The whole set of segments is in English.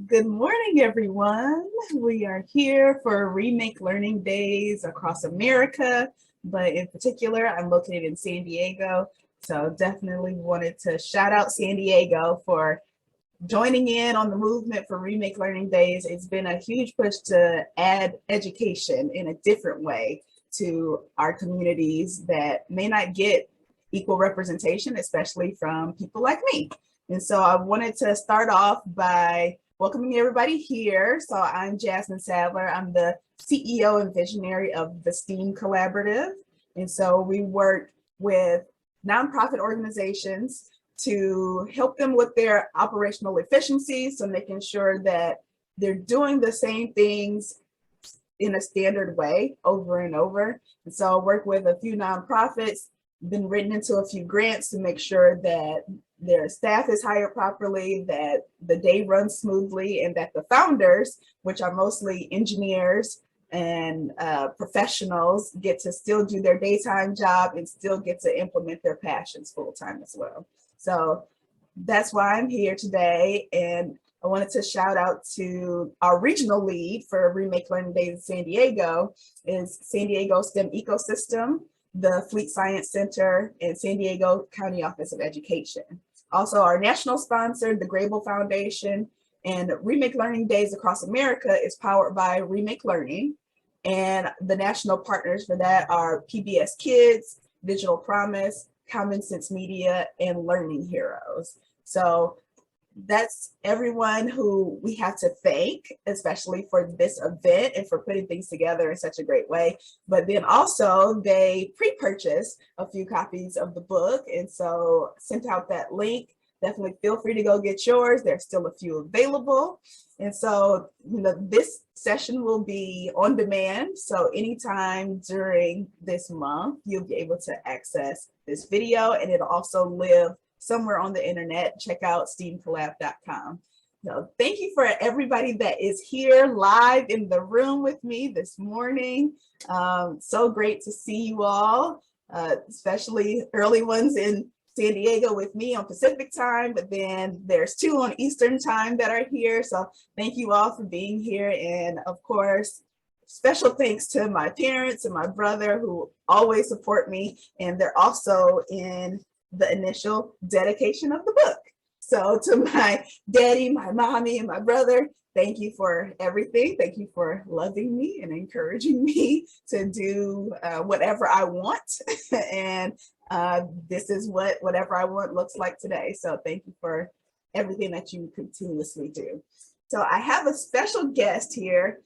Good morning, everyone. We are here for Remake Learning Days across America, but in particular, I'm located in San Diego. So definitely wanted to shout out San Diego for joining in on the movement for Remake Learning Days. It's been a huge push to add education in a different way to our communities that may not get equal representation, especially from people like me. And so I wanted to start off by welcoming everybody here. So I'm Jasmine Sadler. I'm the CEO and visionary of the STEAM Collaborative. And so we work with nonprofit organizations to help them with their operational efficiency, so making sure that they're doing the same things in a standard way over and over. And so I work with a few nonprofits, been written into a few grants to make sure that their staff is hired properly, that the day runs smoothly, and that the founders, which are mostly engineers and professionals, get to still do their daytime job and still get to implement their passions full time as well. So that's why I'm here today. And I wanted to shout out to our regional lead for Remake Learning Days in San Diego is San Diego STEM Ecosystem, the Fleet Science Center, and San Diego County Office of Education. Also, our national sponsor, the Grable Foundation, and Remake Learning Days across America is powered by Remake Learning. And the national partners for that are PBS Kids, Digital Promise, Common Sense Media, and Learning Heroes. So that's everyone who we have to thank, especially for this event and for putting things together in such a great way. But then also they pre-purchased a few copies of the book, and so sent out that link. Definitely feel free to go get yours. There's still a few available. And so, this session will be on demand. So anytime during this month, you'll be able to access this video, and it'll also live somewhere on the internet. Check out steamcollab.com. So thank you for everybody that is here live in the room with me this morning. So great to see you all, especially early ones in San Diego with me on Pacific time, but then there's 2 on Eastern time that are here. So thank you all for being here. And of course, special thanks to my parents and my brother who always support me. And they're also in the initial dedication of the book. So to my daddy, my mommy, and my brother, thank you for everything. Thank you for loving me and encouraging me to do whatever I want. And this is what whatever I want looks like today. So thank you for everything that you continuously do. So I have a special guest here.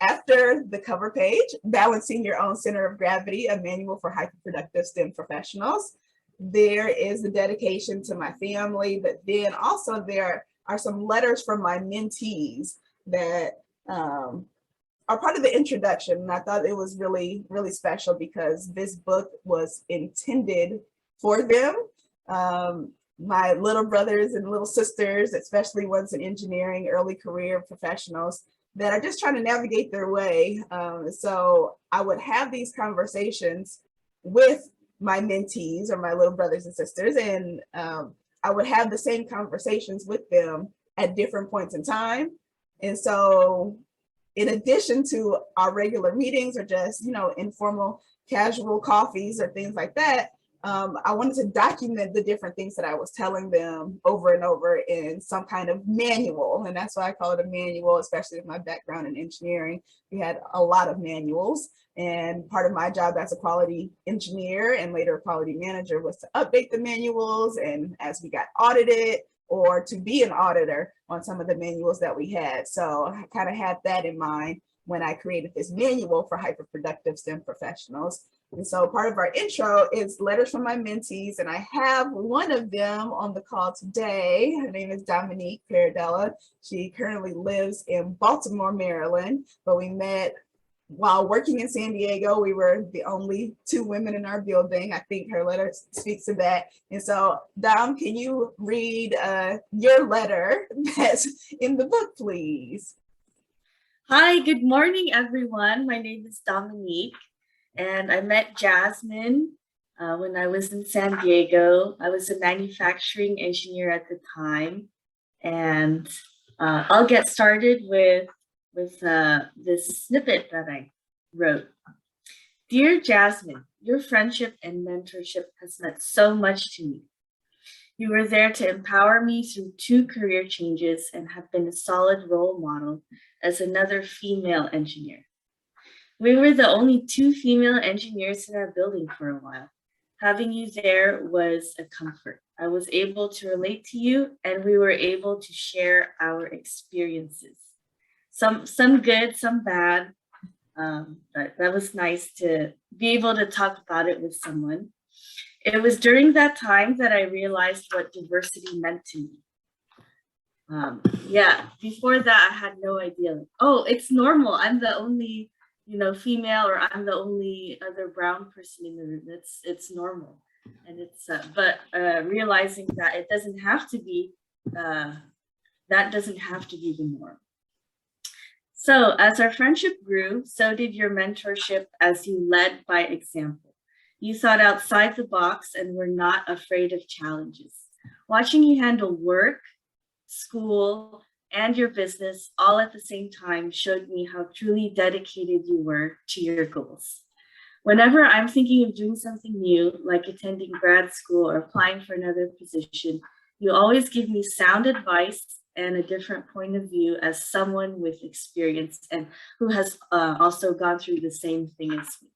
After the cover page, Balancing Your Own Center of Gravity, a manual for hyperproductive STEM professionals. There is the dedication to my family, but then also there are some letters from my mentees that are part of the introduction. And I thought it was really, really special because this book was intended for them. My little brothers and little sisters, especially ones in engineering, early career professionals, that are just trying to navigate their way. So I would have these conversations with my mentees or my little brothers and sisters, and I would have the same conversations with them at different points in time. And so in addition to our regular meetings or just, informal casual coffees or things like that, I wanted to document the different things that I was telling them over and over in some kind of manual. And that's why I call it a manual, especially with my background in engineering. We had a lot of manuals. And part of my job as a quality engineer and later a quality manager was to update the manuals. And as we got audited, or to be an auditor on some of the manuals that we had. So I kind of had that in mind when I created this manual for hyperproductive STEM professionals. And so part of our intro is letters from my mentees, and I have one of them on the call today. Her name is Dominique Paradella. She currently lives in Baltimore, Maryland, but we met while working in San Diego. We were the only 2 women in our building. I think her letter speaks to that. And so, Dom, can you read your letter that's in the book, please? Hi, good morning, everyone. My name is Dominique, and I met Jasmine when I was in San Diego. I was a manufacturing engineer at the time, and I'll get started with this snippet that I wrote. Dear Jasmine, your friendship and mentorship has meant so much to me. You were there to empower me through 2 career changes and have been a solid role model as another female engineer. We were the only 2 female engineers in our building for a while. Having you there was a comfort. I was able to relate to you, and we were able to share our experiences. Some good, some bad, but that was nice to be able to talk about it with someone. It was during that time that I realized what diversity meant to me. Yeah, before that I had no idea. Like, oh, it's normal. I'm the only, female, or I'm the only other brown person in the room. It's normal, and it's but realizing that it doesn't have to be. That doesn't have to be the norm. So as our friendship grew, so did your mentorship as you led by example. You thought outside the box and were not afraid of challenges. Watching you handle work, school, and your business all at the same time showed me how truly dedicated you were to your goals. Whenever I'm thinking of doing something new, like attending grad school or applying for another position, you always give me sound advice and a different point of view as someone with experience and who has also gone through the same thing as me.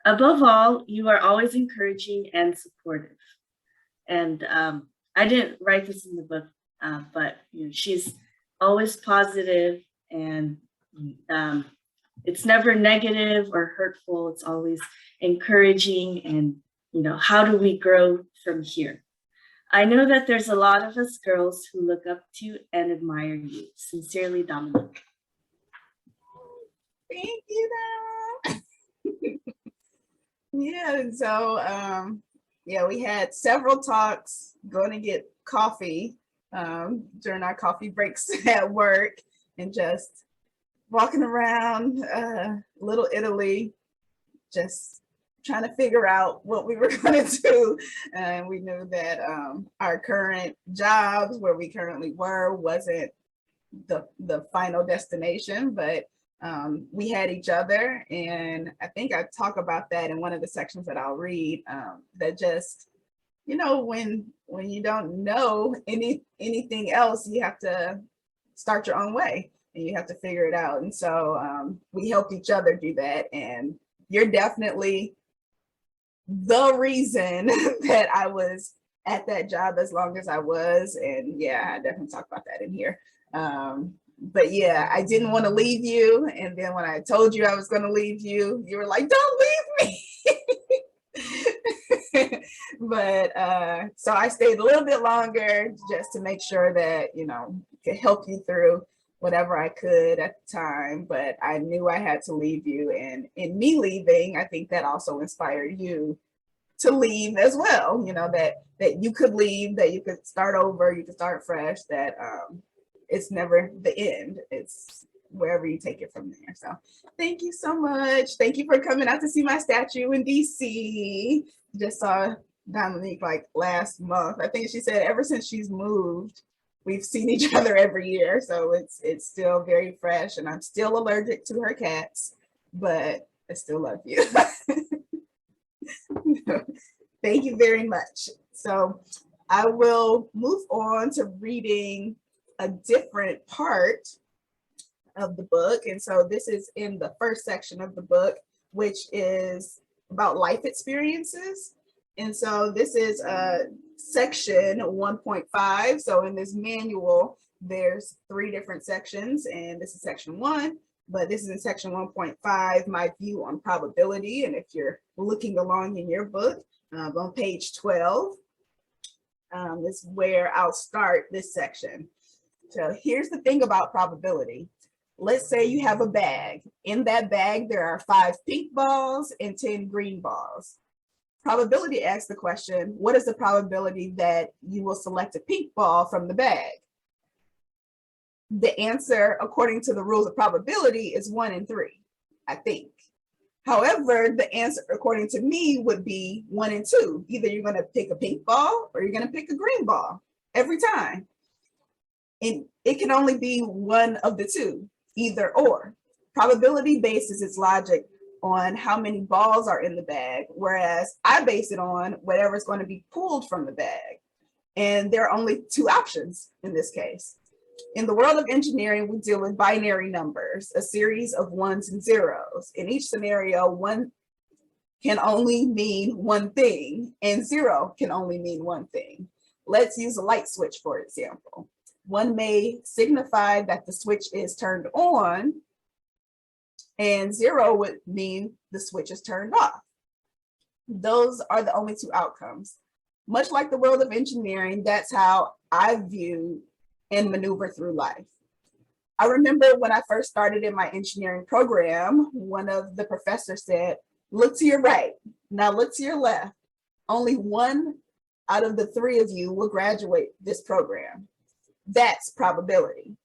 Above all, you are always encouraging and supportive. And I didn't write this in the book, but she's always positive, and it's never negative or hurtful. It's always encouraging, and how do we grow from here? I know that there's a lot of us girls who look up to and admire you. Sincerely, Dominique. Thank you, Dom. Yeah, and so we had several talks, going to get coffee during our coffee breaks at work, and just walking around Little Italy, just trying to figure out what we were going to do. And we knew that our current jobs, where we currently were, wasn't the final destination, but we had each other. And I think I talk about that in one of the sections that I'll read, that just, when you don't know anything else, you have to start your own way and you have to figure it out. And so we helped each other do that. And you're definitely the reason that I was at that job as long as I was. And yeah, I definitely talk about that in here. But yeah, I didn't want to leave you. And then when I told you I was going to leave you, you were like, don't leave me. But so I stayed a little bit longer just to make sure that, could help you through whatever I could at the time. But I knew I had to leave you. And in me leaving, I think that also inspired you to leave as well, that you could leave, that you could start over, you could start fresh, that it's never the end. It's wherever you take it from there. So thank you so much. Thank you for coming out to see my statue in DC. Just saw Dominique like last month. I think she said ever since she's moved, we've seen each other every year. So it's still very fresh, and I'm still allergic to her cats, but I still love you. Thank you very much. So I will move on to reading a different part of the book. And so this is in the first section of the book, which is about life experiences. And so this is section 1.5. So in this manual, there's 3 different sections, and this is section 1, but this is in section 1.5, my view on probability. And if you're looking along in your book, on page 12, is where I'll start this section. So here's the thing about probability. Let's say you have a bag. In that bag, there are 5 pink balls and 10 green balls. Probability asks the question, what is the probability that you will select a pink ball from the bag? The answer, according to the rules of probability, is 1 in 3, I think. However, the answer, according to me, would be 1 in 2. Either you're going to pick a pink ball or you're going to pick a green ball every time. And it can only be one of the two, either or. Probability bases its logic on how many balls are in the bag, whereas I base it on whatever is going to be pulled from the bag. And there are only two options in this case. In the world of engineering, we deal with binary numbers, a series of ones and zeros. In each scenario, one can only mean one thing, and zero can only mean one thing. Let's use a light switch, for example. One may signify that the switch is turned on, and zero would mean the switch is turned off. Those are the only two outcomes. Much like the world of engineering, that's how I view and maneuver through life. I remember when I first started in my engineering program, one of the professors said, look to your right, now look to your left. Only one out of the three of you will graduate this program. That's probability.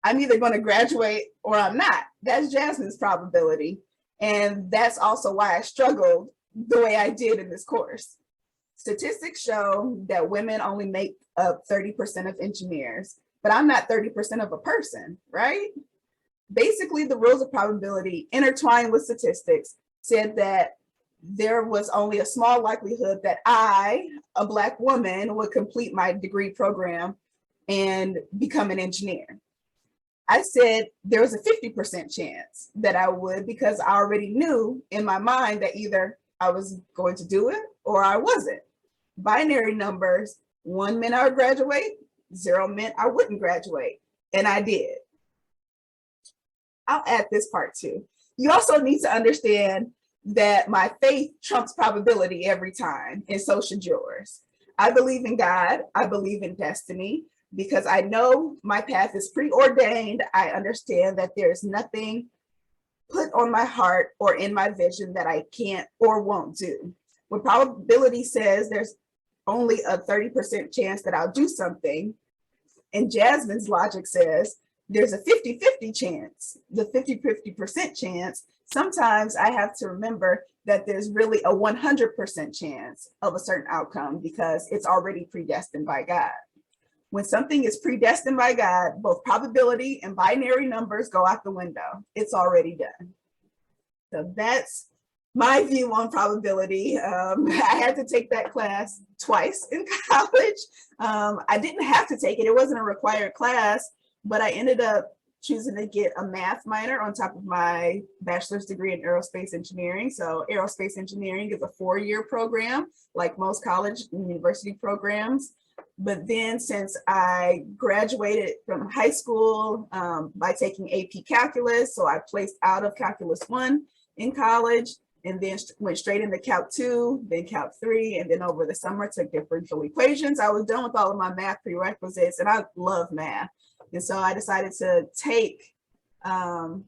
I'm either going to graduate or I'm not. That's Jasmine's probability. And that's also why I struggled the way I did in this course. Statistics show that women only make up 30% of engineers, but I'm not 30% of a person, right? Basically, the rules of probability intertwined with statistics said that there was only a small likelihood that I, a Black woman, would complete my degree program and become an engineer. I said there was a 50% chance that I would, because I already knew in my mind that either I was going to do it or I wasn't. Binary numbers, one meant I would graduate, zero meant I wouldn't graduate, and I did. I'll add this part too. You also need to understand that my faith trumps probability every time, and so should yours. I believe in God, I believe in destiny, because I know my path is preordained. I understand that there's nothing put on my heart or in my vision that I can't or won't do. When probability says there's only a 30% chance that I'll do something, and Jasmine's logic says there's a 50-50 chance, the 50-50% chance, sometimes I have to remember that there's really a 100% chance of a certain outcome because it's already predestined by God. When something is predestined by God, both probability and binary numbers go out the window. It's already done. So that's my view on probability. I had to take that class twice in college. I didn't have to take it. It wasn't a required class, but I ended up choosing to get a math minor on top of my bachelor's degree in aerospace engineering. So aerospace engineering is a 4-year program, like most college and university programs. But then since I graduated from high school by taking AP Calculus, so I placed out of Calculus 1 in college, and then went straight into Calc 2, then Calc 3, and then over the summer took differential equations. I was done with all of my math prerequisites, and I love math. And so I decided to take, to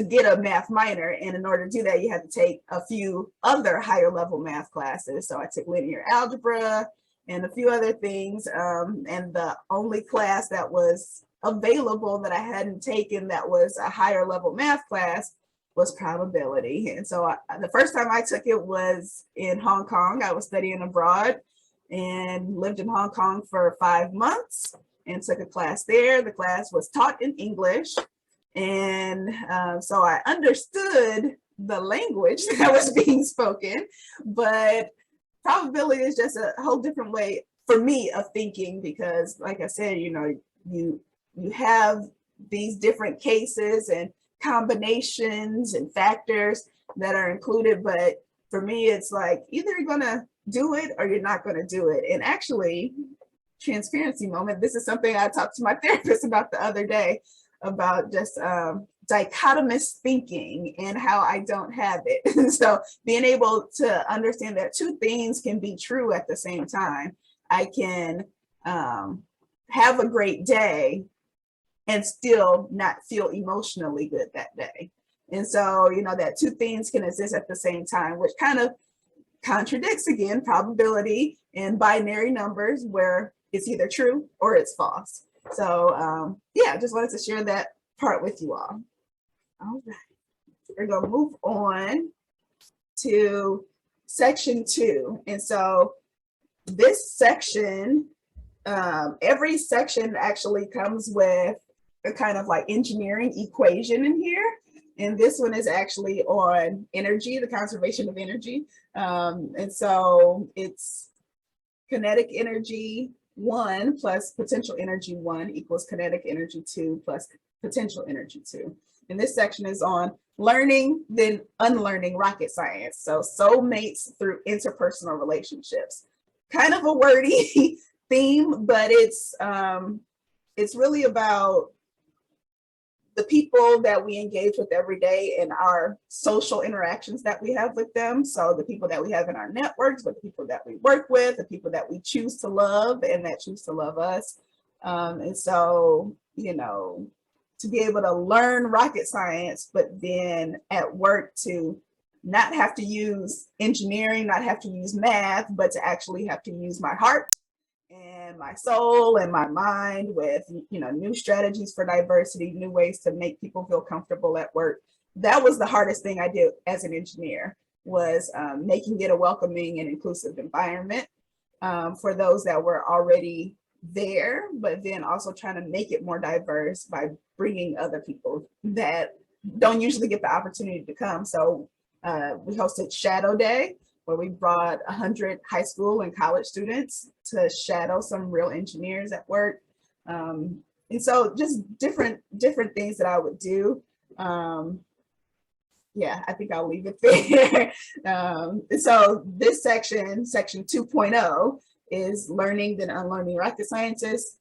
get a math minor. And in order to do that, you had to take a few other higher level math classes. So I took linear algebra and a few other things. And the only class that was available that I hadn't taken that was a higher level math class was probability. And so the first time I took it was in Hong Kong. I was studying abroad and lived in Hong Kong for 5 months and took a class there. The class was taught in English. And so I understood the language that was being spoken, but probability is just a whole different way for me of thinking, because like I said, you know, you have these different cases and combinations and factors that are included, but for me it's like either you're gonna do it or you're not gonna do it. And actually, transparency moment, this is something I talked to my therapist about the other day, about just dichotomous thinking and how I don't have it. And so being able to understand that two things can be true at the same time. I can have a great day and still not feel emotionally good that day. And so, you know, that two things can exist at the same time, which kind of contradicts, again, probability and binary numbers, where it's either true or it's false. So yeah, just wanted to share that part with you all. All right, we're gonna move on to section 2. And so this section every section actually comes with a kind of like engineering equation in here. And this one is actually on energy, the conservation of energy. And so it's kinetic energy 1 plus potential energy 1 equals kinetic energy 2 plus potential energy 2. And this section is on learning, then unlearning rocket science. So soulmates through interpersonal relationships. Kind of a wordy theme, but it's really about the people that we engage with every day and our social interactions that we have with them. So the people that we have in our networks, but the people that we work with, the people that we choose to love and that choose to love us. And so, you know, to be able to learn rocket science, but then at work to not have to use engineering, not have to use math, but to actually have to use my heart and my soul and my mind with, you know, new strategies for diversity, new ways to make people feel comfortable at work. That was the hardest thing I did as an engineer, was making it a welcoming and inclusive environment for those that were already there, but then also trying to make it more diverse by bringing other people that don't usually get the opportunity to come. So we hosted Shadow Day, where we brought 100 high school and college students to shadow some real engineers at work. And so just different things that I would do. Yeah, I think I'll leave it there. So this section 2.0, is learning then unlearning rocket scientists.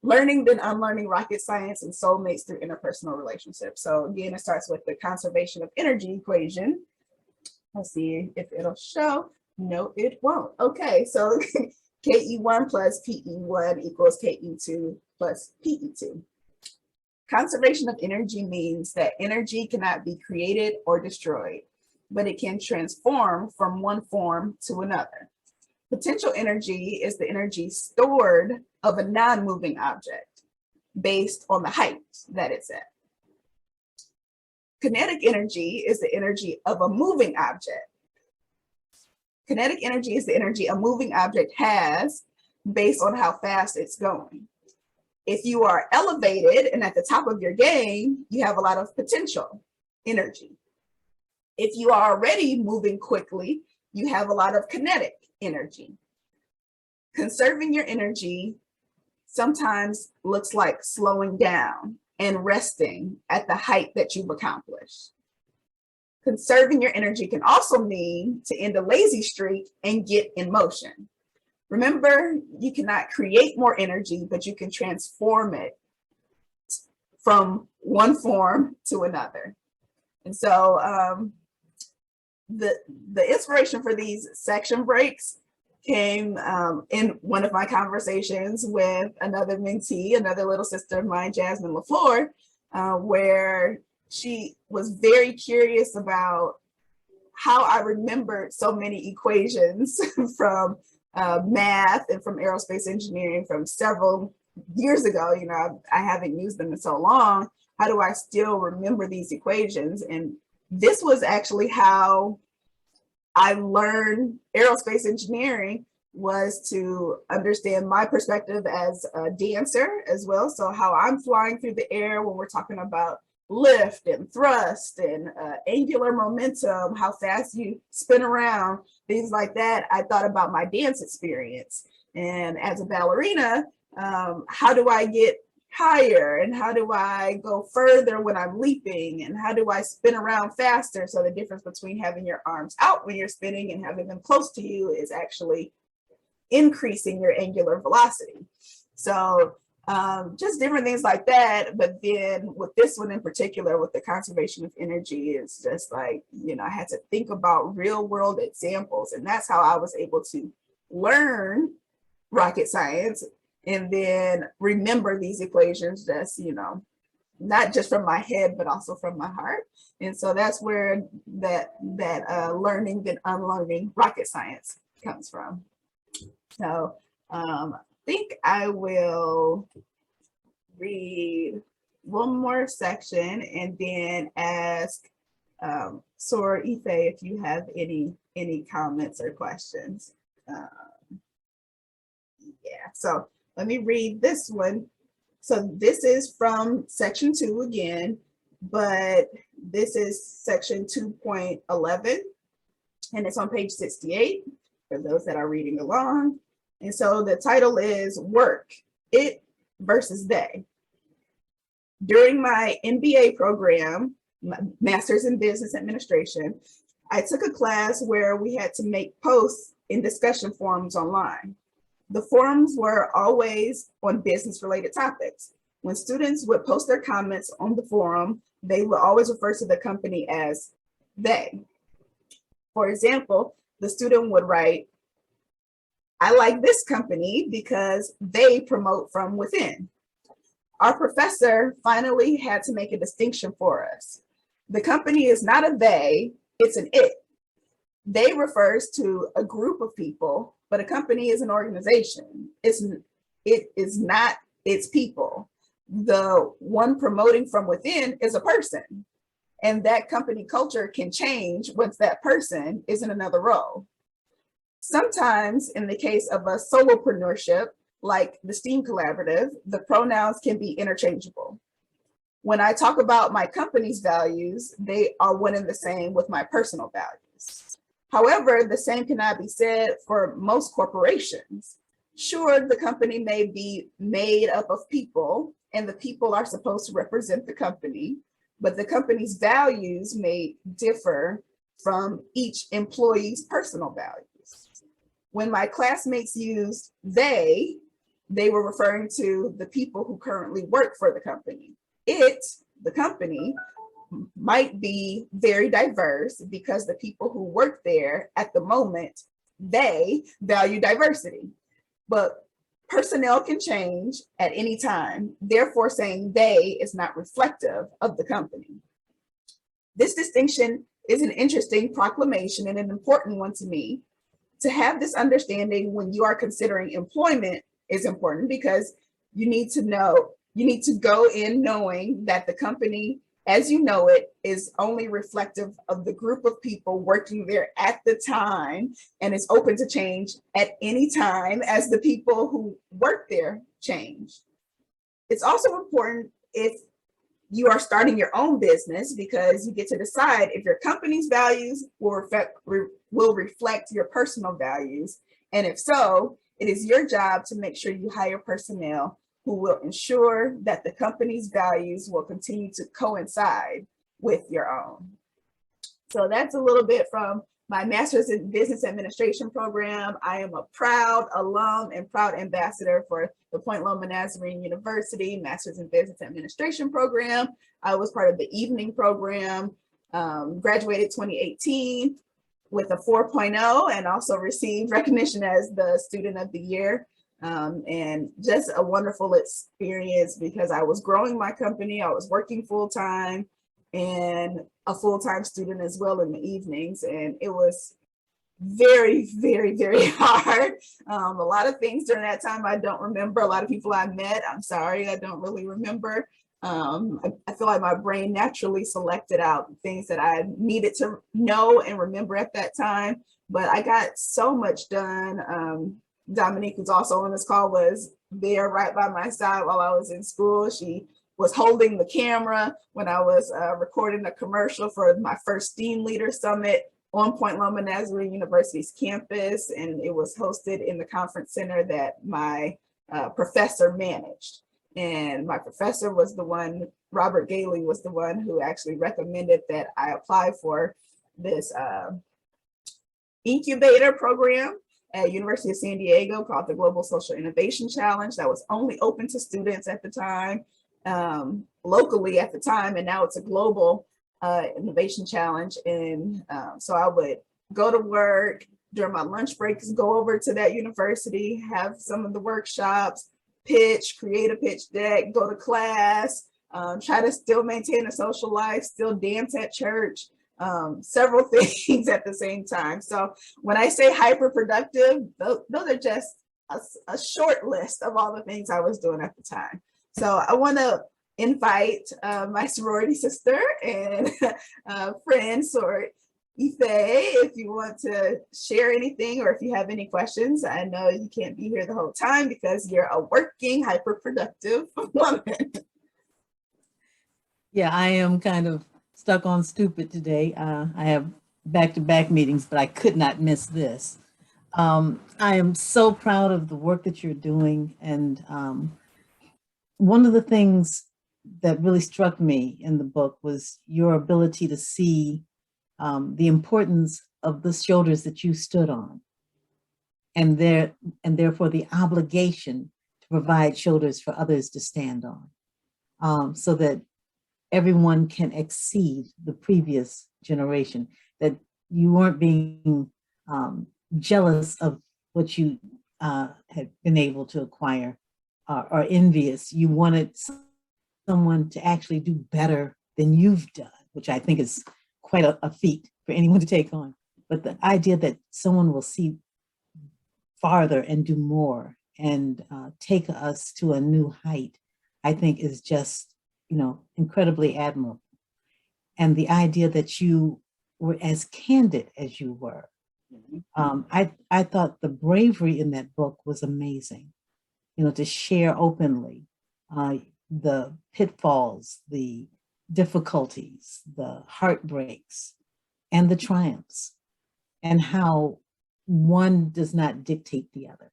Learning then unlearning rocket science and soulmates through interpersonal relationships. So again, it starts with the conservation of energy equation. Let's see if it'll show. No, it won't. Okay, so KE1 plus PE1 equals KE2 plus PE2. Conservation of energy means that energy cannot be created or destroyed, but it can transform from one form to another. Potential energy is the energy stored of a non-moving object based on the height that it's at. Kinetic energy is the energy of a moving object. Kinetic energy is the energy a moving object has based on how fast it's going. If you are elevated and at the top of your game, you have a lot of potential energy. If you are already moving quickly, you have a lot of kinetic energy. Conserving your energy sometimes looks like slowing down and resting at the height that you've accomplished. Conserving your energy can also mean to end a lazy streak and get in motion. Remember, you cannot create more energy, but you can transform it from one form to another. And so the inspiration for these section breaks came in one of my conversations with another mentee, another little sister of mine, Jasmine L, where she was very curious about how I remembered so many equations from math and from aerospace engineering from several years ago. You know, I haven't used them in so long. How do I still remember these equations? And this was actually how I learned aerospace engineering, was to understand my perspective as a dancer as well. So how I'm flying through the air when we're talking about lift and thrust and angular momentum, how fast you spin around, things like that. I thought about my dance experience. And as a ballerina, how do I get higher, and how do I go further when I'm leaping, and how do I spin around faster? So the difference between having your arms out when you're spinning and having them close to you is actually increasing your angular velocity. So just different things like that. But then with this one in particular, with the conservation of energy, it's just like, you know, I had to think about real world examples, and that's how I was able to learn rocket science and then remember these equations, just, you know, not just from my head, but also from my heart. And so that's where that learning then unlearning rocket science comes from. So I think I will read one more section and then ask Sor Ife if you have any comments or questions. Yeah, so let me read this one. So this is from section 2 again, but this is section 2.11, and it's on page 68 for those that are reading along. And so the title is Work, It versus They. During my MBA program, Master's in Business Administration, I took a class where we had to make posts in discussion forums online. The forums were always on business-related topics. When students would post their comments on the forum, they would always refer to the company as they. For example, the student would write, "I like this company because they promote from within." Our professor finally had to make a distinction for us. The company is not a they, it's an it. They refers to a group of people, but a company is an organization. It is not its people. The one promoting from within is a person, and that company culture can change once that person is in another role. Sometimes in the case of a solopreneurship, like the STEAM Collaborative, the pronouns can be interchangeable. When I talk about my company's values, they are one and the same with my personal values. However, the same cannot be said for most corporations. Sure, the company may be made up of people, and the people are supposed to represent the company, but the company's values may differ from each employee's personal values. When my classmates used they were referring to the people who currently work for the company. It, the company, might be very diverse because the people who work there at the moment, they value diversity. But personnel can change at any time. Therefore, saying they is not reflective of the company. This distinction is an interesting proclamation and an important one to me. To have this understanding when you are considering employment is important because you need to go in knowing that the company as you know it is only reflective of the group of people working there at the time and is open to change at any time as the people who work there change. It's also important if you are starting your own business because you get to decide if your company's values will reflect your personal values. And if so, it is your job to make sure you hire personnel who will ensure that the company's values will continue to coincide with your own. So that's a little bit from my Master's in Business Administration program. I am a proud alum and proud ambassador for the Point Loma Nazarene University Master's in Business Administration program. I was part of the evening program, graduated 2018 with a 4.0 and also received recognition as the Student of the Year. And just a wonderful experience because I was growing my company, I was working full-time and a full-time student as well in the evenings. And it was very, very, very hard. A lot of things during that time I don't remember. A lot of people I met, I'm sorry, I don't really remember. I feel like my brain naturally selected out things that I needed to know and remember at that time, but I got so much done. Dominique, who's also on this call, was there right by my side while I was in school. She was holding the camera when I was recording a commercial for my first STEAM Leader Summit on Point Loma Nazarene University's campus, and it was hosted in the conference center that my professor managed. And my professor was the one, Robert Gailey was the one who actually recommended that I apply for this incubator program at University of San Diego called the Global Social Innovation Challenge that was only open to students at the time, locally at the time, and now it's a global innovation challenge. And so I would go to work during my lunch breaks, go over to that university, have some of the workshops, pitch, create a pitch deck, go to class, try to still maintain a social life, still dance at church, several things at the same time. So when I say hyper productive, those are just a short list of all the things I was doing at the time. So I want to invite my sorority sister and friend Ife, if you want to share anything or if you have any questions. I know you can't be here the whole time because you're a working, hyper-productive woman. Yeah, I am kind of stuck on stupid today. I have back-to-back meetings, but I could not miss this. I am so proud of the work that you're doing. And one of the things that really struck me in the book was your ability to see the importance of the shoulders that you stood on, and therefore the obligation to provide shoulders for others to stand on, so that everyone can exceed the previous generation, that you weren't being jealous of what you had been able to acquire, or envious. You wanted someone to actually do better than you've done, which I think is quite a feat for anyone to take on. But the idea that someone will see farther and do more and take us to a new height, I think is just, incredibly admirable. And the idea that you were as candid as you were. I thought the bravery in that book was amazing, to share openly the pitfalls, the difficulties, the heartbreaks, and the triumphs, and how one does not dictate the other.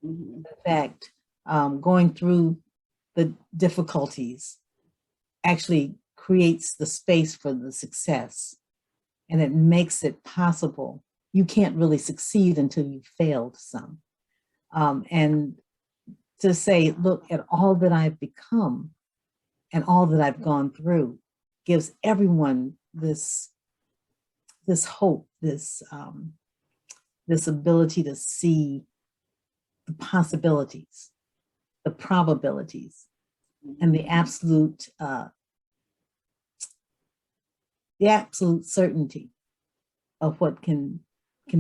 In fact, going through the difficulties actually creates the space for the success, and it makes it possible. You can't really succeed until you've failed some. And to say, look at all that I've become and all that I've gone through, gives everyone this hope, this ability to see the possibilities, the probabilities, and the absolute certainty of what can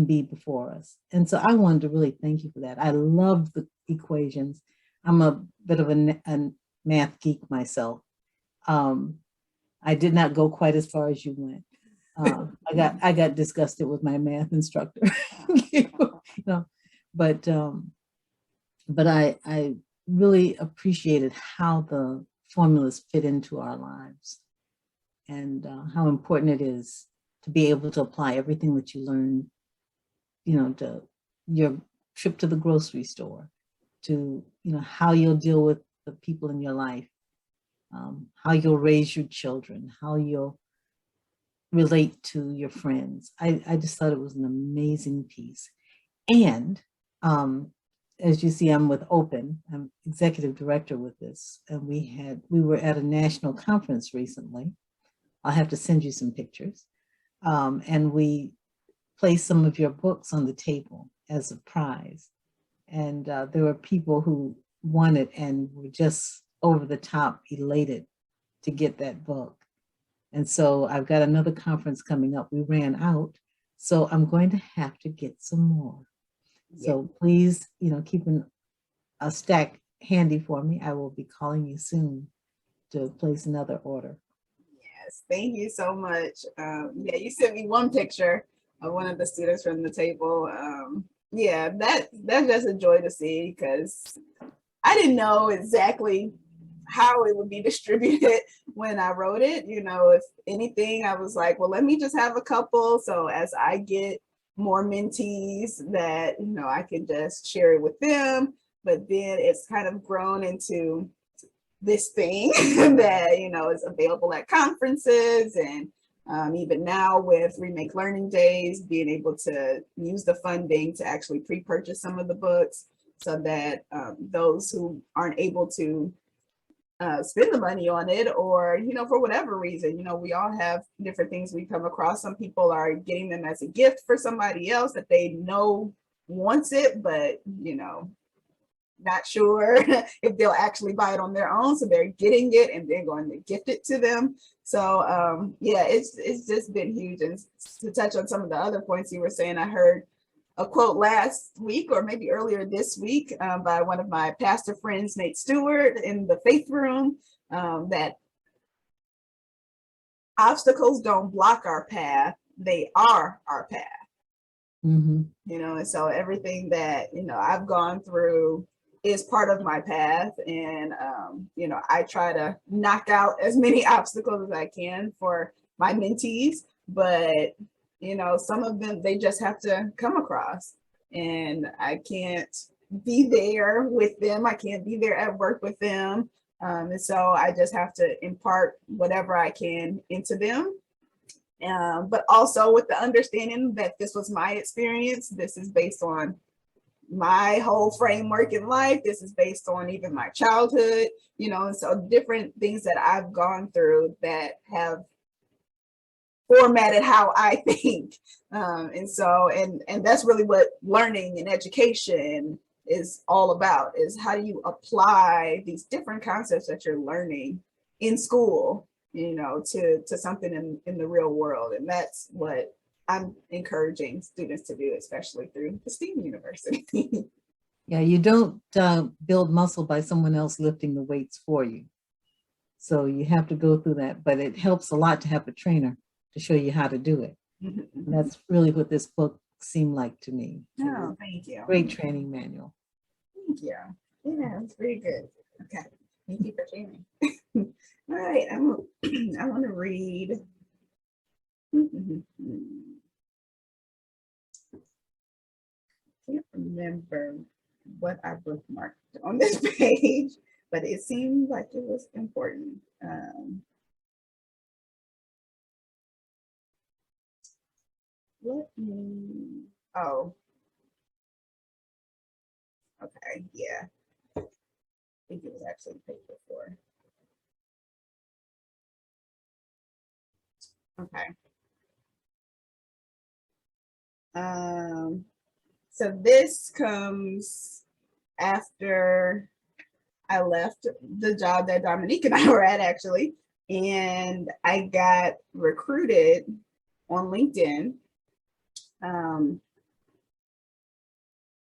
be before us. And so I wanted to really thank you for that. I love the equations. I'm a bit of a math geek myself. I did not go quite as far as you went. I got disgusted with my math instructor, but I really appreciated how the formulas fit into our lives, and how important it is to be able to apply everything that you learn, to your trip to the grocery store, to, how you'll deal with the people in your life, how you'll raise your children, how you'll relate to your friends. I just thought it was an amazing piece. And as you see, I'm with Open. I'm executive director with this. And we were at a national conference recently. I'll have to send you some pictures. And we placed some of your books on the table as a prize. And there were people who won it and were just over the top elated to get that book. And so I've got another conference coming up. We ran out, so I'm going to have to get some more. Yeah. So please, keep a stack handy for me. I will be calling you soon to place another order. Yes, thank you so much. Yeah, you sent me one picture of one of the students from the table. Yeah, that's just a joy to see, because I didn't know exactly how it would be distributed when I wrote it. If anything, I was like, well, let me just have a couple, so as I get more mentees that, I can just share it with them. But then it's kind of grown into this thing that, is available at conferences, and even now with Remake Learning Days, being able to use the funding to actually pre-purchase some of the books, so that those who aren't able to spend the money on it, or, for whatever reason, we all have different things we come across. Some people are getting them as a gift for somebody else that they know wants it, but, not sure if they'll actually buy it on their own. So they're getting it and then going to gift it to them. So yeah, it's just been huge. And to touch on some of the other points you were saying, I heard a quote last week, or maybe earlier this week, by one of my pastor friends, Nate Stewart, in the faith room, that obstacles don't block our path, they are our path. Mm-hmm. You know, and so everything that, you know, I've gone through is part of my path. And, you know, I try to knock out as many obstacles as I can for my mentees, but, you know, some of them, they just have to come across, and I can't be there with them. I can't be there at work with them. And so I just have to impart whatever I can into them. But also with the understanding that this was my experience. This is based on my whole framework in life. This is based on even my childhood, you know, and so different things that I've gone through that have formatted how I think. And so, and that's really what learning and education is all about, is how do you apply these different concepts that you're learning in school, you know, to something in the real world. And that's what I'm encouraging students to do, especially through the STEAM University. Yeah, you don't build muscle by someone else lifting the weights for you. So you have to go through that, but it helps a lot to have a trainer to show you how to do it. And that's really what this book seemed like to me. Oh, thank you. Great training manual. Thank you. Yeah, it's very good. Okay, thank you for sharing. All right, I want to read. Can't remember what I bookmarked on this page, but it seemed like it was important. Let me, oh, okay, yeah. I think it was actually page 4. Okay. So this comes after I left the job that Dominique and I were at, actually, and I got recruited on LinkedIn.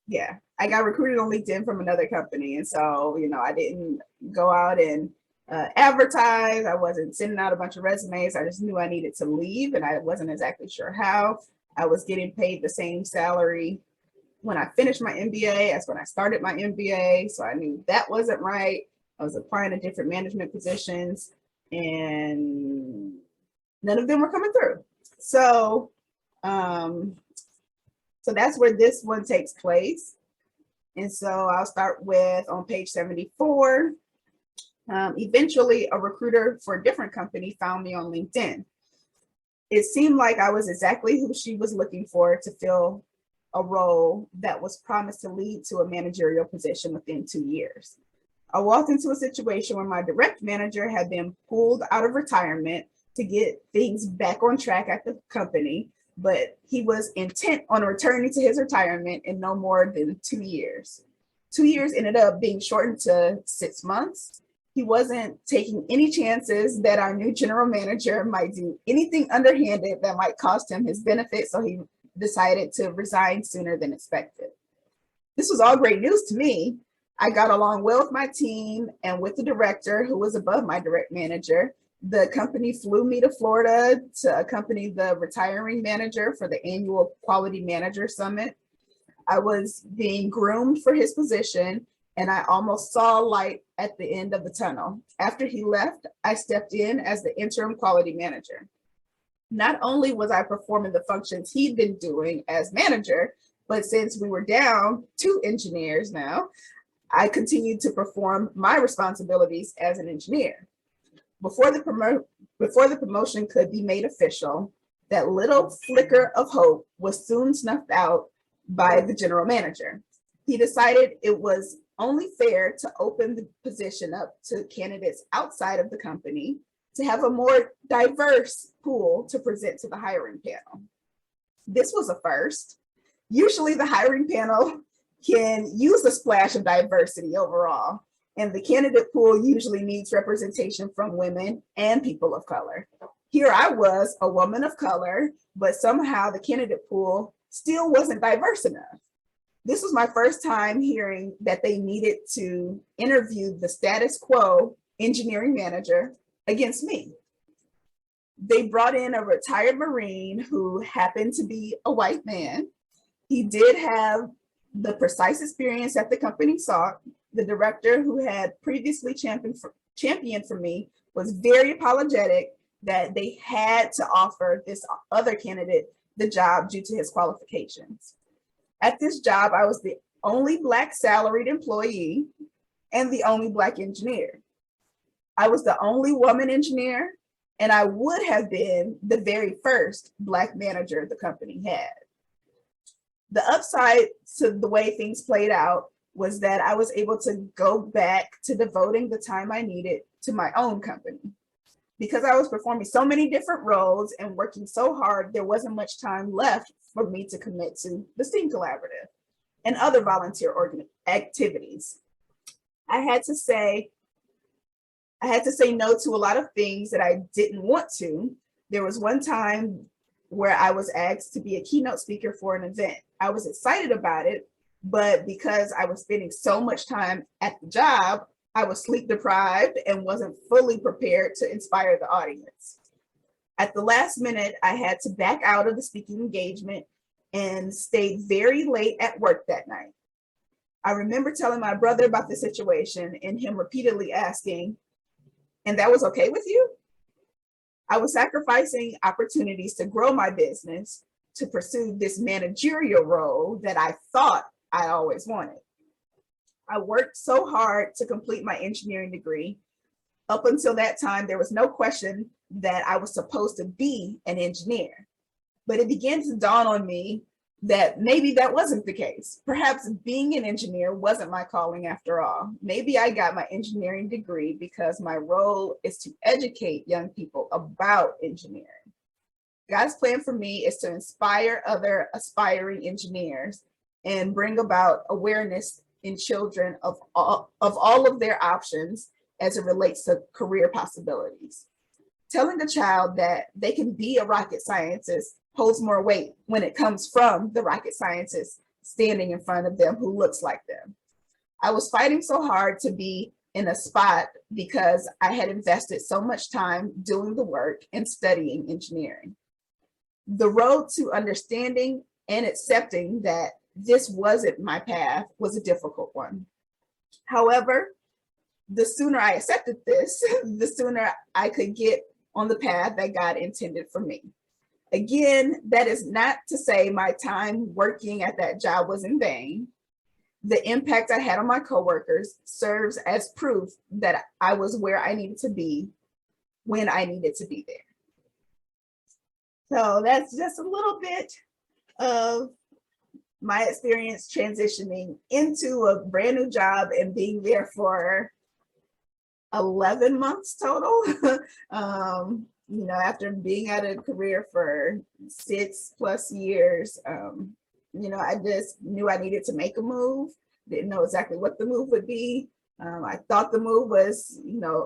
Yeah, I got recruited on LinkedIn from another company. And so, you know, I didn't go out and advertise. I wasn't sending out a bunch of resumes. I just knew I needed to leave, and I wasn't exactly sure how. I was getting paid the same salary when I finished my MBA as when I started my MBA. So I knew that wasn't right. I was applying to different management positions, and none of them were coming through. So, so that's where this one takes place. And so I'll start with on page 74. Eventually, a recruiter for a different company found me on LinkedIn. It seemed like I was exactly who she was looking for to fill a role that was promised to lead to a managerial position within 2 years. I walked into a situation where my direct manager had been pulled out of retirement to get things back on track at the company, but he was intent on returning to his retirement in no more than 2 years. 2 years ended up being shortened to 6 months. He wasn't taking any chances that our new general manager might do anything underhanded that might cost him his benefits, so he decided to resign sooner than expected. This was all great news to me. I got along well with my team and with the director, who was above my direct manager. The company flew me to Florida to accompany the retiring manager for the annual Quality Manager Summit. I was being groomed for his position, and I almost saw light at the end of the tunnel. After he left, I stepped in as the interim quality manager. Not only was I performing the functions he'd been doing as manager, but since we were down 2 engineers now, I continued to perform my responsibilities as an engineer. Before the promotion could be made official, that little flicker of hope was soon snuffed out by the general manager. He decided it was only fair to open the position up to candidates outside of the company to have a more diverse pool to present to the hiring panel. This was a first. Usually the hiring panel can use a splash of diversity overall, and the candidate pool usually needs representation from women and people of color. Here I was, a woman of color, but somehow the candidate pool still wasn't diverse enough. This was my first time hearing that they needed to interview the status quo engineering manager against me. they brought in a retired Marine who happened to be a white man. He did have the precise experience that the company sought. The director, who had previously championed for me, was very apologetic that they had to offer this other candidate the job due to his qualifications. At this job, I was the only Black salaried employee and the only Black engineer. I was the only woman engineer, and I would have been the very first Black manager the company had. The upside to the way things played out was that I was able to go back to devoting the time I needed to my own company. Because I was performing so many different roles and working so hard, there wasn't much time left for me to commit to the STEAM Collaborative and other volunteer activities. I had to say no to a lot of things that I didn't want to. There was one time where I was asked to be a keynote speaker for an event. I was excited about it, but because I was spending so much time at the job, I was sleep deprived and wasn't fully prepared to inspire the audience. At the last minute, I had to back out of the speaking engagement and stayed very late at work that night. I remember telling my brother about the situation and him repeatedly asking, "And that was okay with you?" I was sacrificing opportunities to grow my business to pursue this managerial role that I thought I always wanted. I worked so hard to complete my engineering degree. Up until that time, there was no question that I was supposed to be an engineer. But it began to dawn on me that maybe that wasn't the case. Perhaps being an engineer wasn't my calling after all. Maybe I got my engineering degree because my role is to educate young people about engineering. God's plan for me is to inspire other aspiring engineers and bring about awareness in children of all of their options as it relates to career possibilities. Telling a child that they can be a rocket scientist holds more weight when it comes from the rocket scientist standing in front of them who looks like them. I was fighting so hard to be in a spot because I had invested so much time doing the work and studying engineering. The road to understanding and accepting that this wasn't my path was a difficult one. However, the sooner I accepted this, the sooner I could get on the path that God intended for me. Again, that is not to say my time working at that job was in vain. The impact I had on my coworkers serves as proof that I was where I needed to be when I needed to be there. So that's just a little bit of my experience transitioning into a brand new job and being there for 11 months total. After being at a career for 6+ years, I just knew I needed to make a move. Didn't know exactly what the move would be. I thought the move was,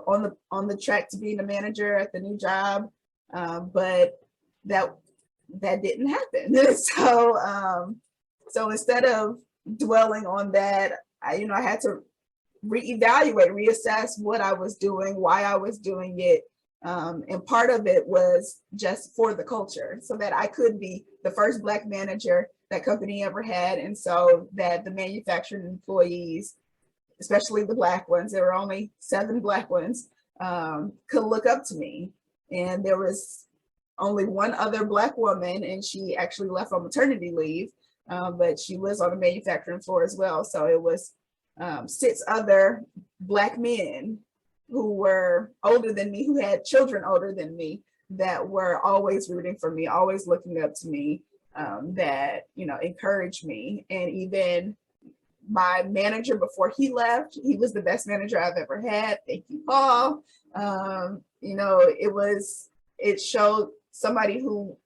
on the track to being a manager at the new job, but that didn't happen. So instead of dwelling on that, I had to reevaluate, reassess what I was doing, why I was doing it. And part of it was just for the culture, so that I could be the first Black manager that company ever had. And so that the manufacturing employees, especially the Black ones, there were only 7 Black ones, could look up to me. And there was only one other Black woman, and she actually left on maternity leave, but she was on the manufacturing floor as well. So it was 6 other Black men who were older than me, who had children older than me, that were always rooting for me, always looking up to me, that encouraged me. And even my manager, before he left, he was the best manager I've ever had. Thank you, Paul. It showed somebody who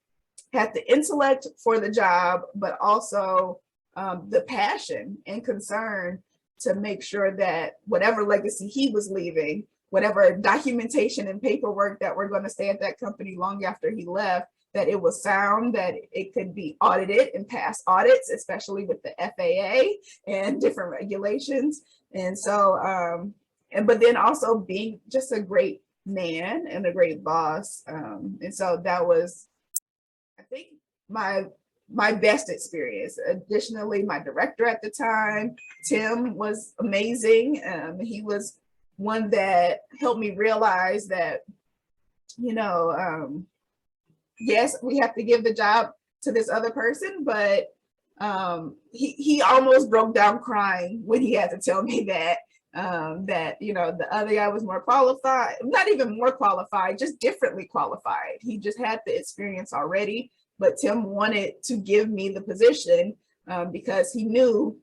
had the intellect for the job, but also the passion and concern to make sure that whatever legacy he was leaving, whatever documentation and paperwork that were going to stay at that company long after he left, that it was sound, that it could be audited and pass audits, especially with the FAA and different regulations. And so, but then also being just a great man and a great boss. And so that was, I think, my best experience. Additionally, my director at the time, Tim, was amazing. He was one that helped me realize that, you know, yes, we have to give the job to this other person, but he almost broke down crying when he had to tell me that that, you know, the other guy was more qualified, not even more qualified, just differently qualified. He just had the experience already, but Tim wanted to give me the position because he knew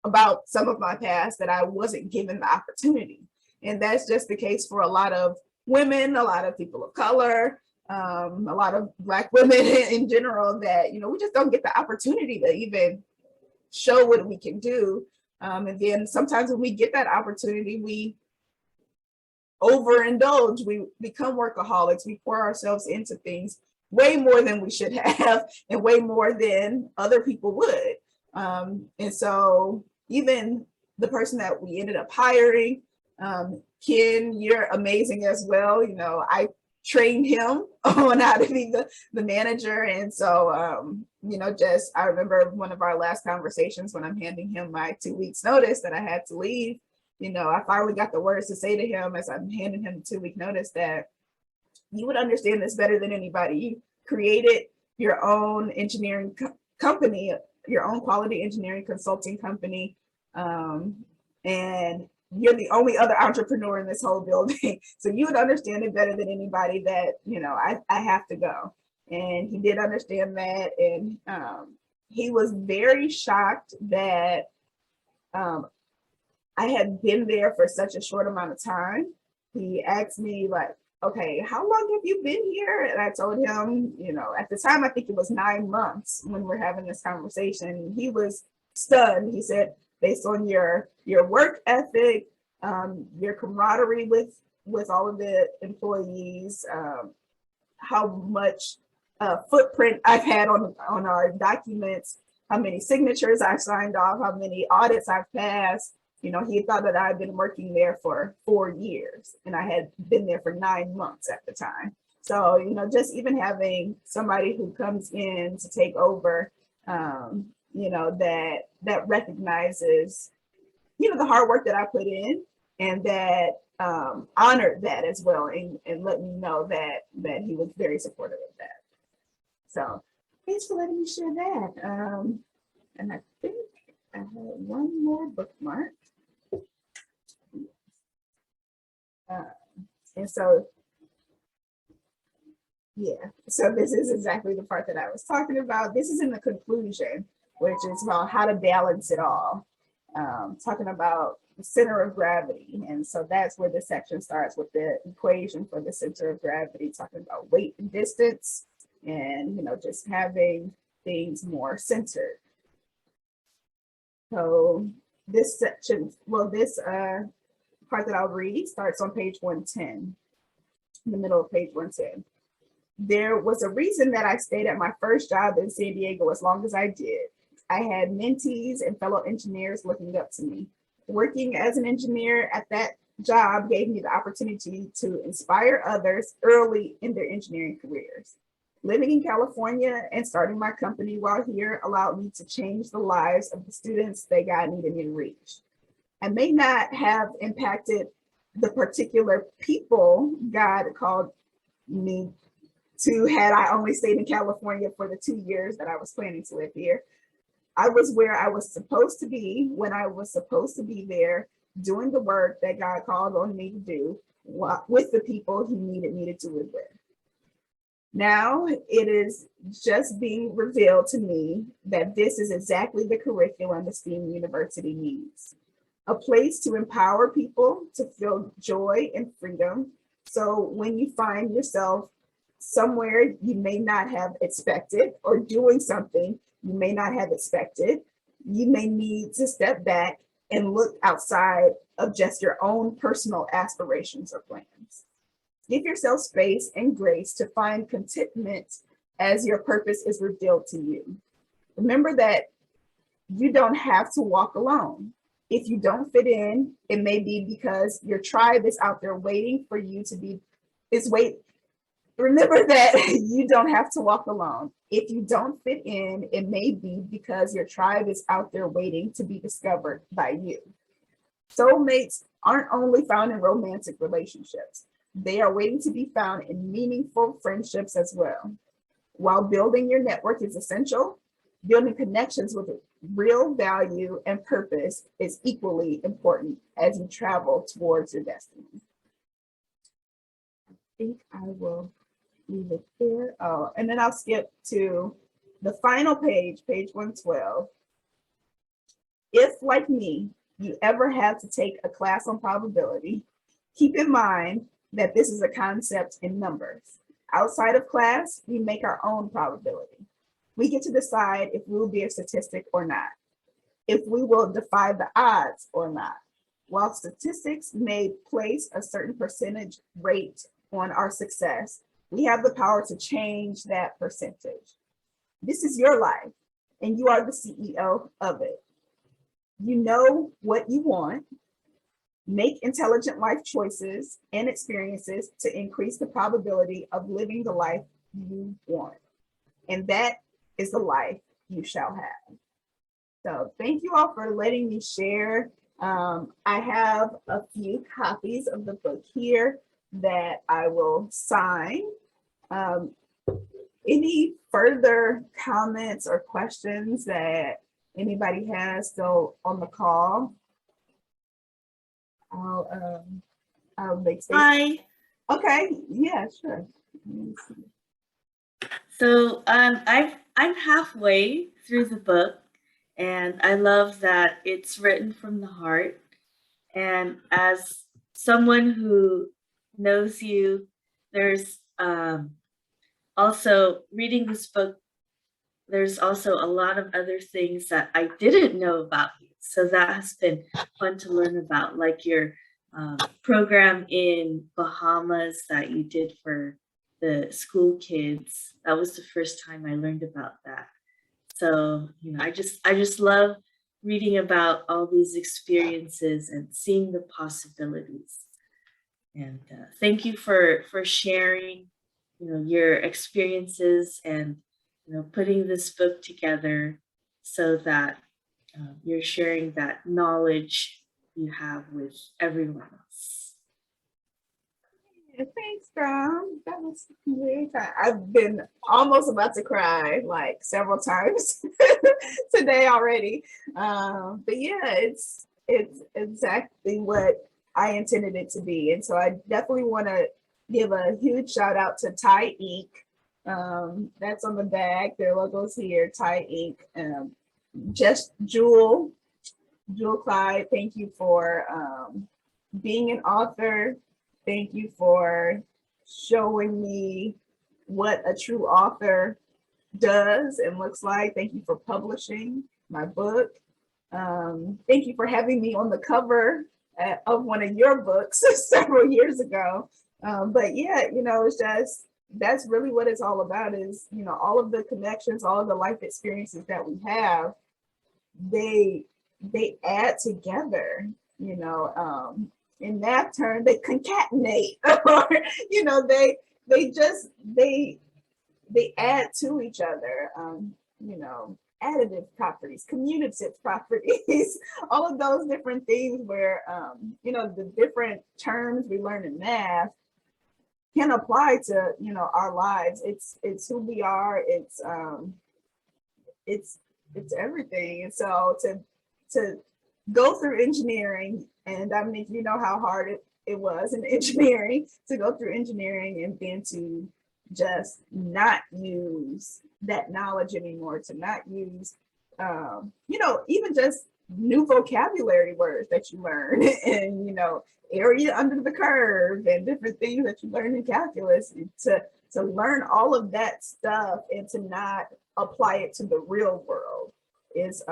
about some of my past that I wasn't given the opportunity. And that's just the case for a lot of women, a lot of people of color, a lot of Black women in general, that, you know, we just don't get the opportunity to even show what we can do. And then sometimes when we get that opportunity, we overindulge, we become workaholics, we pour ourselves into things way more than we should have and way more than other people would. And so even the person that we ended up hiring, Ken, you're amazing as well. You know, I trained him on how to be the manager. And so, you know, just, I remember one of our last conversations when I'm handing him my 2 weeks notice that I had to leave. You know, I finally got the words to say to him as I'm handing him the 2 week notice that you would understand this better than anybody. You created your own engineering company, your own quality engineering consulting company. And you're the only other entrepreneur in this whole building. So you would understand it better than anybody that, you know, I have to go. And he did understand that. And he was very shocked that I had been there for such a short amount of time. He asked me, like, okay, how long have you been here? And I told him, you know, at the time, I think it was 9 months when we're having this conversation. He was stunned. He said, based on your work ethic, your camaraderie with all of the employees, how much footprint I've had on our documents, how many signatures I've signed off, how many audits I've passed. You know, he thought that I'd been working there for 4 years and I had been there for 9 months at the time. So, you know, just even having somebody who comes in to take over, you know, that recognizes, you know, the hard work that I put in and that honored that as well, and let me know that he was very supportive of that. So thanks for letting me share that. And I think I had one more bookmark. And so, yeah, so this is exactly the part that I was talking about. This is in the conclusion, which is about how to balance it all. Talking about the center of gravity. And so that's where this section starts, with the equation for the center of gravity, talking about weight and distance and, you know, just having things more centered. So this section, well, this part that I'll read starts on page 110, in the middle of page 110. There was a reason that I stayed at my first job in San Diego as long as I did. I had mentees and fellow engineers looking up to me. Working as an engineer at that job gave me the opportunity to inspire others early in their engineering careers. Living in California and starting my company while here allowed me to change the lives of the students that God needed me to reach. I may not have impacted the particular people God called me to had I only stayed in California for the 2 years that I was planning to live here. I was where I was supposed to be when I was supposed to be there, doing the work that God called on me to do with the people He needed me to do it with. Now it is just being revealed to me that this is exactly the curriculum the STEAM University needs. A place to empower people to feel joy and freedom. So when you find yourself somewhere you may not have expected, or doing something you may not have expected, you may need to step back and look outside of just your own personal aspirations or plans. Give yourself space and grace to find contentment as your purpose is revealed to you. Remember that you don't have to walk alone. If you don't fit in, it may be because your tribe is out there waiting for you to be, remember that you don't have to walk alone. If you don't fit in, it may be because your tribe is out there waiting to be discovered by you. Soulmates aren't only found in romantic relationships. They are waiting to be found in meaningful friendships as well. While building your network is essential, building connections with real value and purpose is equally important as you travel towards your destiny. I think I will leave it there. Oh, and then I'll skip to the final page, page 112. If, like me, you ever had to take a class on probability, keep in mind that this is a concept in numbers. Outside of class, we make our own probability. We get to decide if we will be a statistic or not, if we will defy the odds or not. While statistics may place a certain percentage rate on our success, we have the power to change that percentage. This is your life, and you are the CEO of it. You know what you want. Make intelligent life choices and experiences to increase the probability of living the life you want. And that is the life you shall have. So thank you all for letting me share. I have a few copies of the book here that I will sign. Any further comments or questions that anybody has still on the call? I'll make space. Hi. Okay, yeah, sure. So I'm halfway through the book, and I love that it's written from the heart. And as someone who knows you, there's also reading this book, there's also a lot of other things that I didn't know about you. So that has been fun to learn about, like your program in Bahamas that you did for the school kids. That was the first time I learned about that. So, I just love reading about all these experiences and seeing the possibilities. And thank you for sharing, your experiences and putting this book together so that you're sharing that knowledge you have with everyone else. Yeah, thanks, Dom. That was very kind. I've been almost about to cry like several times today already. But yeah, it's exactly what I intended it to be. And so I definitely want to give a huge shout out to Thai Ink. That's on the bag. Their logo's here, Thai Ink. Just Jewel Clyde, thank you for being an author. Thank you for showing me what a true author does and looks like. Thank you for publishing my book. Thank you for having me on the cover of one of your books several years ago. But yeah, it's just, that's really what it's all about is, all of the connections, all of the life experiences that we have, they add together, in that term, they concatenate, or, they add to each other, additive properties, commutative properties, all of those different things where, the different terms we learn in math can apply to, our lives. It's who we are. It's everything. And so to go through engineering, and Dominique, you know how hard it was in engineering to go through engineering and then to just not use that knowledge anymore, to not use, even just new vocabulary words that you learn and, area under the curve and different things that you learn in calculus, to learn all of that stuff and to not apply it to the real world is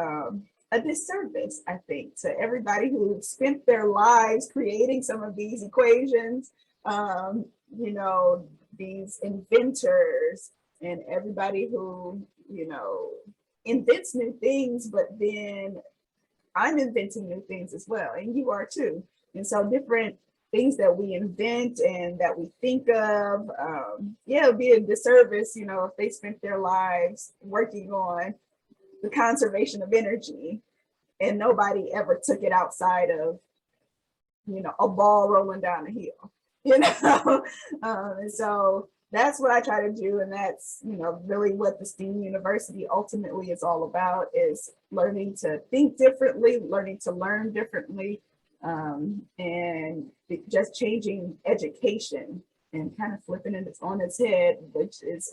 a disservice, I think, to everybody who spent their lives creating some of these equations, these inventors and everybody who, invents new things, but then I'm inventing new things as well, and you are too. And so different things that we invent and that we think of, yeah, it'd be a disservice, you know, if they spent their lives working on the conservation of energy and nobody ever took it outside of, you know, a ball rolling down a hill, you know. And so that's what I try to do, and that's, you know, really what the STEAM University ultimately is all about, is learning to think differently, learning to learn differently, and just changing education and kind of flipping it on its head, which is,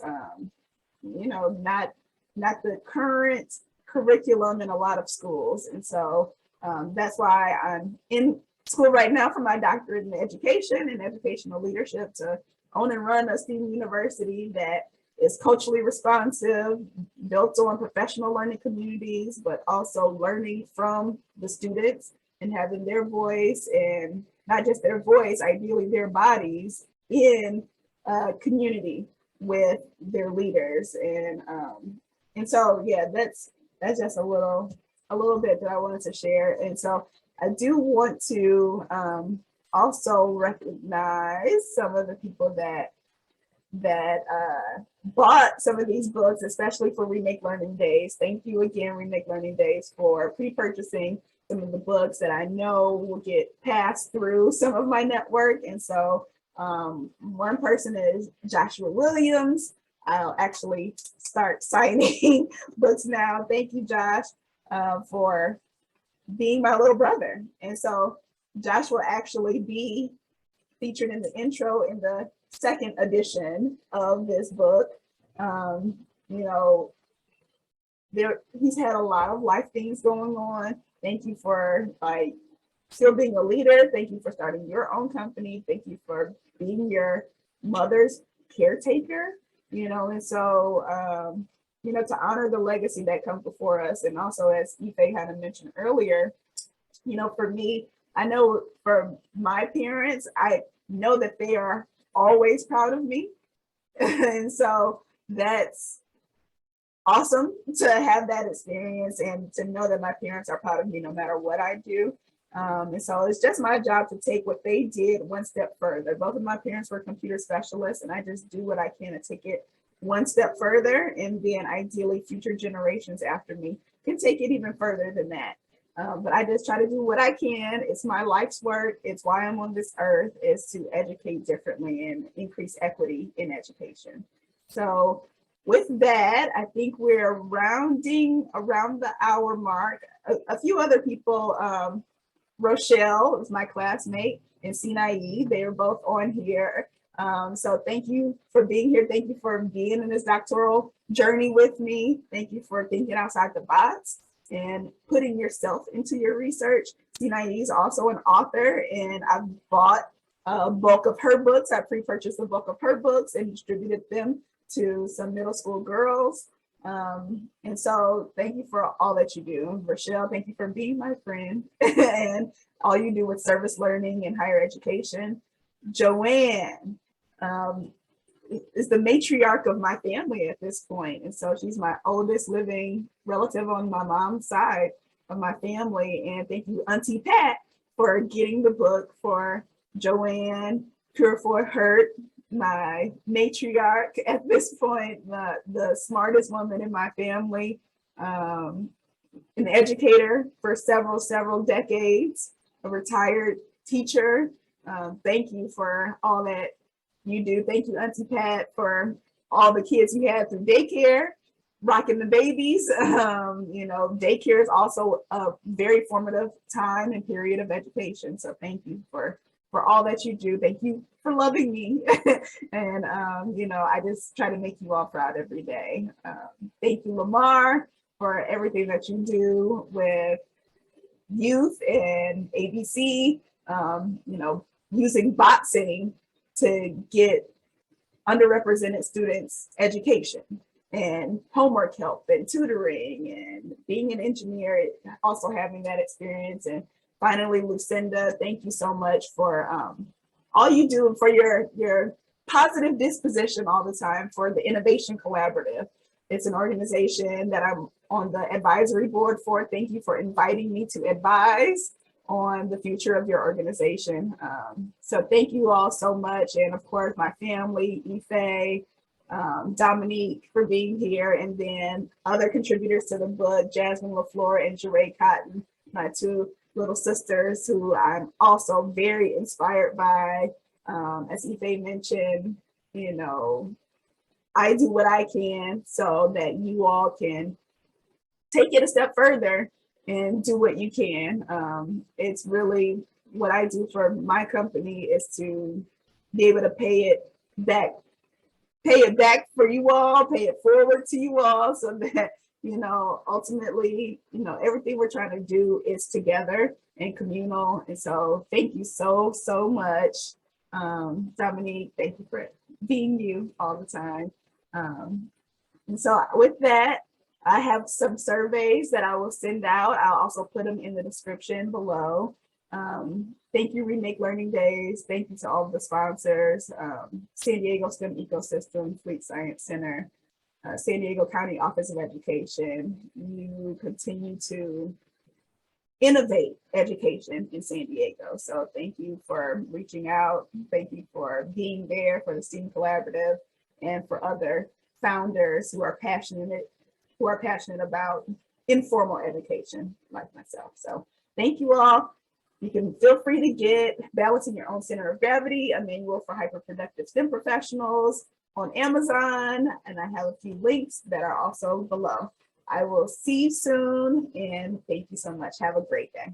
you know, not the current curriculum in a lot of schools. And so that's why I'm in school right now for my doctorate in education and educational leadership, to own and run a STEAM university that is culturally responsive, built on professional learning communities, but also learning from the students and having their voice, and not just their voice, ideally their bodies, in community with their leaders. And so yeah, that's just a little bit that I wanted to share. And so I do want to also recognize some of the people that bought some of these books, especially for Remake Learning Days. Thank you again, Remake Learning Days, for pre-purchasing some of the books that I know will get passed through some of my network. And so one person is Joshua Williams. I'll actually start signing books now. Thank you, Josh, for being my little brother. And so Josh will actually be featured in the intro in the second edition of this book. You know, he's had a lot of life things going on. Thank you for still being a leader. Thank you for starting your own company. Thank you for being your mother's caretaker, you know. And so, you know, to honor the legacy that comes before us. And also, as Ife had mentioned earlier, you know, for me, I know for my parents, I know that they are always proud of me. And so that's awesome to have that experience and to know that my parents are proud of me no matter what I do. And so it's just my job to take what they did one step further. Both of my parents were computer specialists, and I just do what I can to take it one step further, and then ideally future generations after me can take it even further than that. But I just try to do what I can. It's my life's work. It's why I'm on this earth, is to educate differently and increase equity in education. So with that, I think we're rounding around the hour mark. A few other people, Rochelle is my classmate, and Sinai, they are both on here. So thank you for being here. Thank you for being in this doctoral journey with me. Thank you for thinking outside the box and putting yourself into your research. Sinai is also an author, and I've bought a bulk of her books. I pre-purchased a bulk of her books and distributed them to some middle school girls. And so thank you for all that you do. Rochelle, thank you for being my friend and all you do with service learning and higher education. Joanne is the matriarch of my family at this point. And so she's my oldest living relative on my mom's side of my family. And thank you, Auntie Pat, for getting the book for Joanne. Pure for Hurt, my matriarch at this point, the smartest woman in my family, an educator for several decades, a retired teacher. Thank you for all that you do. Thank you, Auntie Pat, for all the kids you had through daycare, rocking the babies. You know, daycare is also a very formative time and period of education. So thank you for all that you do. Thank you for loving me. And, you know, I just try to make you all proud every day. Thank you, Lamar, for everything that you do with youth and ABC, you know, using boxing to get underrepresented students education and homework help and tutoring, and being an engineer, also having that experience. And finally, Lucinda, thank you so much for all you do and for your positive disposition all the time for the Innovation Collaborative. It's an organization that I'm on the advisory board for. Thank you for inviting me to advise on the future of your organization. So thank you all so much. And of course, my family, Ife, Dominique for being here, and then other contributors to the book, Jasmine LaFleur and Jeray Cotton, my two little sisters who I'm also very inspired by. As Ife mentioned, you know, I do what I can so that you all can take it a step further and do what you can. It's really what I do for my company is to be able to pay it back for you all, pay it forward to you all, so that, you know, ultimately, you know, everything we're trying to do is together and communal. And so thank you so, so much. Dominique, thank you for being you all the time. And so with that, I have some surveys that I will send out. I'll also put them in the description below. Thank you, Remake Learning Days. Thank you to all of the sponsors, San Diego STEM Ecosystem, Fleet Science Center, San Diego County Office of Education. You continue to innovate education in San Diego. So thank you for reaching out. Thank you for being there for the STEAM Collaborative and for other founders who are passionate about informal education like myself. So thank you all. You can feel free to get Balancing Your Own Center of Gravity, a manual for hyperproductive STEM professionals on Amazon. And I have a few links that are also below. I will see you soon, and thank you so much. Have a great day.